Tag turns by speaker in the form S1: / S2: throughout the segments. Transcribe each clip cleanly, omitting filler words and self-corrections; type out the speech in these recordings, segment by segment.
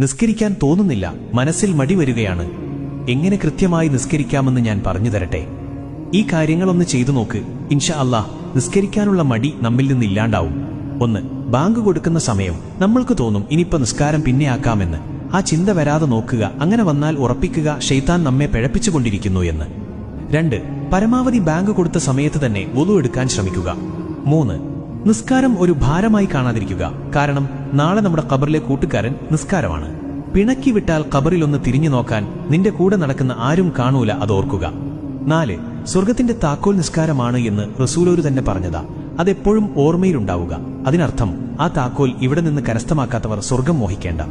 S1: നിസ്കരിക്കാൻ തോന്നുന്നില്ല, മനസ്സിൽ മടി വരികയാണ്. എങ്ങനെ കൃത്യമായി നിസ്കരിക്കാമെന്ന് ഞാൻ പറഞ്ഞു തരട്ടെ. ഈ കാര്യങ്ങളൊന്ന് ചെയ്തു നോക്ക്. ഇൻഷാ അല്ലാഹ് നിസ്കരിക്കാനുള്ള മടി നമ്മിൽ നിന്നില്ലാണ്ടാവും. 1. ബാങ്ക് കൊടുക്കുന്ന സമയം നമ്മൾക്ക് തോന്നും ഇനിയിപ്പോ നിസ്കാരം പിന്നെ ആക്കാമെന്ന്. ആ ചിന്ത വരാതെ നോക്കുക. അങ്ങനെ വന്നാൽ ഉറപ്പിക്കുക ശൈത്താൻ നമ്മെ പിഴപ്പിച്ചുകൊണ്ടിരിക്കുന്നു എന്ന്. 2. പരമാവധി ബാങ്ക് കൊടുത്ത സമയത്ത് തന്നെ വുളു എടുക്കാൻ ശ്രമിക്കുക. 3. നിസ്കാരം ഒരു ഭാരമായി കാണാതിരിക്കുക. കാരണം നാളെ നമ്മുടെ ഖബറിലെ കൂട്ടുകാരൻ നിസ്കാരമാണ്. പിണക്കി വിട്ടാൽ ഖബറിലൊന്ന് തിരിഞ്ഞു നോക്കാൻ നിന്റെ കൂടെ നടക്കുന്ന ആരും കാണൂല, അതോർക്കുക. 4. സ്വർഗത്തിന്റെ താക്കോൽ നിസ്കാരമാണ് എന്ന് റസൂലോര് തന്നെ പറഞ്ഞതാ. അതെപ്പോഴും ഓർമ്മയിലുണ്ടാവുക. അതിനർത്ഥം ആ താക്കോൽ ഇവിടെ നിന്ന് കരസ്ഥമാക്കാത്തവർ സ്വർഗം മോഹിക്കേണ്ട.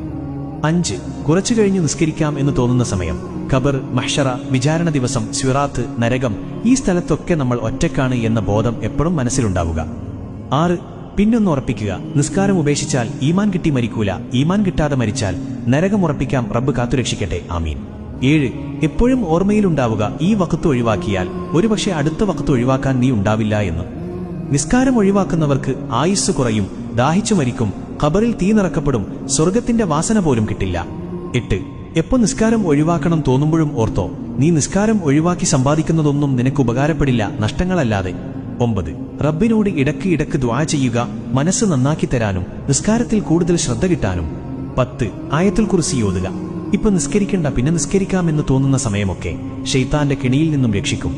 S1: 5. കുറച്ചു കഴിഞ്ഞു നിസ്കരിക്കാം എന്ന് തോന്നുന്ന സമയം ഖബർ, മഹ്ശറ, വിചാരണ ദിവസം, സിറാത്ത്, നരകം, ഈ സ്ഥലത്തൊക്കെ നമ്മൾ ഒറ്റക്കാണ് എന്ന ബോധം എപ്പോഴും മനസ്സിലുണ്ടാവുക. 6. പിന്നൊന്ന് ഉറപ്പിക്കുക, നിസ്കാരം ഉപേക്ഷിച്ചാൽ ഈമാൻ കിട്ടി മരിക്കൂല, ഈമാൻ കിട്ടാതെ മരിച്ചാൽ നരകം ഉറപ്പിക്കാം, റബ്ബ് കാത്തുരക്ഷിക്കട്ടെ, ആമീൻ. 7. എപ്പോഴും ഓർമ്മയിലുണ്ടാവുക, ഈ വഖത്ത് ഒഴിവാക്കിയാൽ ഒരുപക്ഷെ അടുത്ത വഖത്ത് ഒഴിവാക്കാൻ നീ ഉണ്ടാവില്ല എന്ന്. നിസ്കാരം ഒഴിവാക്കുന്നവർക്ക് ആയുസ് കുറയും, ദാഹിച്ചു മരിക്കും, ഖബറിൽ തീ നിറക്കപ്പെടും, സ്വർഗത്തിന്റെ വാസന പോലും കിട്ടില്ല. 8. എപ്പോ നിസ്കാരം ഒഴിവാക്കണം തോന്നുമ്പോഴും ഓർത്തോ, നീ നിസ്കാരം ഒഴിവാക്കി സമ്പാദിക്കുന്നതൊന്നും നിനക്ക് ഉപകാരപ്പെടില്ല, നഷ്ടങ്ങളല്ലാതെ. 9. റബ്ബിനോട് ഇടക്ക് ദുആ ചെയ്യുക, മനസ്സ് നന്നാക്കി തരാനും നിസ്കാരത്തിൽ കൂടുതൽ ശ്രദ്ധ കിട്ടാനും. 10. ആയത്തുൽ കുർസി ഓതുക. ഇപ്പൊ നിസ്കരിക്കണ്ട, പിന്നെ നിസ്കരിക്കാമെന്ന് തോന്നുന്ന സമയമൊക്കെ ശൈത്താന്റെ കെണിയിൽ നിന്നും രക്ഷിക്കും.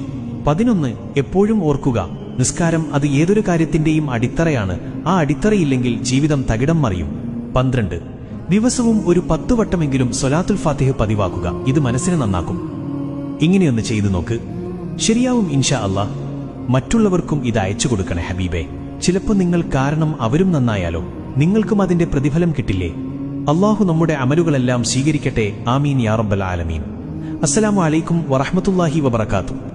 S1: 11. എപ്പോഴും ഓർക്കുക, നിസ്കാരം അത് ഏതൊരു കാര്യത്തിന്റെയും അടിത്തറയാണ്. ആ അടിത്തറയില്ലെങ്കിൽ ജീവിതം തകിടം മറിയും. 12. ദിവസവും ഒരു 10 വട്ടമെങ്കിലും സ്വലാത്തുൽ ഫാത്തിഹ പതിവാക്കുക. ഇത് മനസ്സിനെ നന്നാക്കും. ഇങ്ങനെയൊന്ന് ചെയ്തു നോക്ക്, ശരിയാവും ഇൻഷാ അല്ലാഹ്. മറ്റുള്ളവർക്കും ഇത് അയച്ചു കൊടുക്കണേ ഹബീബേ. ചിലപ്പോൾ നിങ്ങൾ കാരണം അവരും നന്നായാലോ, നിങ്ങൾക്കും അതിന്റെ പ്രതിഫലം കിട്ടില്ലേ? അല്ലാഹു നമ്മുടെ അമലുകളെല്ലാം സ്വീകരിക്കട്ടെ, ആമീൻ യാ റബ്ബൽ ആലമീൻ. അസ്സലാമു അലൈക്കും വറഹ്മത്തുള്ളാഹി വബറകാതുഹു.